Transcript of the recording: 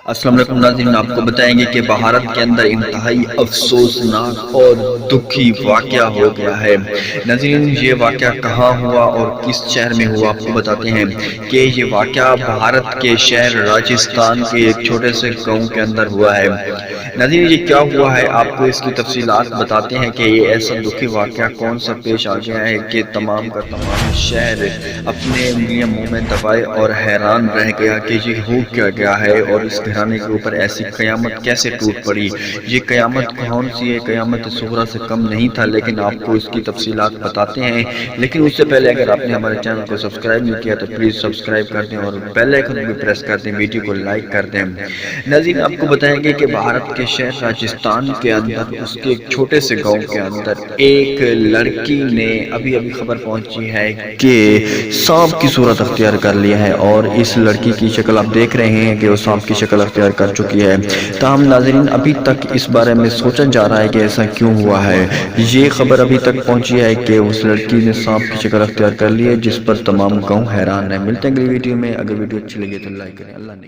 السلام علیکم ناظرین، آپ کو بتائیں گے کہ بھارت کے اندر انتہائی افسوسناک اور دکھی واقعہ ہو گیا ہے۔ ناظرین، یہ واقعہ کہاں ہوا اور کس شہر میں ہوا، آپ کو بتاتے ہیں کہ یہ واقعہ بھارت کے شہر راجستھان کے ایک چھوٹے سے گاؤں کے اندر ہوا ہے۔ ناظرین، یہ کیا ہوا ہے، آپ کو اس کی تفصیلات بتاتے ہیں کہ یہ ایسا دکھی واقعہ کون سا پیش آ گیا ہے کہ تمام کا تمام شہر اپنے انگلیاں منہ میں دبائے اور حیران رہ گیا کہ یہ ہو کیا گیا ہے اور اس گھرانے کے اوپر ایسی قیامت کیسے ٹوٹ پڑی۔ یہ قیامت کون سی ہے؟ قیامت صغریٰ سے کم نہیں تھا، لیکن آپ کو اس کی تفصیلات بتاتے ہیں۔ لیکن اس سے پہلے اگر آپ نے ہمارے چینل کو سبسکرائب نہیں کیا تو پلیز سبسکرائب کر دیں اور بیل آئیکن بھی پریس کر دیں، ویڈیو کو لائک کر دیں۔ ناظرین، آپ کو بتائیں گے کہ بھارت کے شہر راجستھان کے اندر اس کے ایک چھوٹے سے گاؤں کے اندر ایک لڑکی نے ابھی خبر پہنچی ہے کہ سانپ کی صورت اختیار کر لیا ہے، اور اس لڑکی کی شکل آپ دیکھ رہے ہیں کہ وہ سانپ کی شکل اختیار کر چکی ہے۔ تاہم ناظرین، ابھی تک اس بارے میں سوچا جا رہا ہے کہ ایسا کیوں ہوا ہے۔ یہ خبر ابھی تک پہنچی ہے کہ اس لڑکی نے سانپ کی شکل اختیار کر لی ہے، جس پر تمام گاؤں حیران ہے۔ ملتے ہیں اگلی ویڈیو میں۔ اگر ویڈیو اچھی لگے تو لائک کریں۔ اللہ نے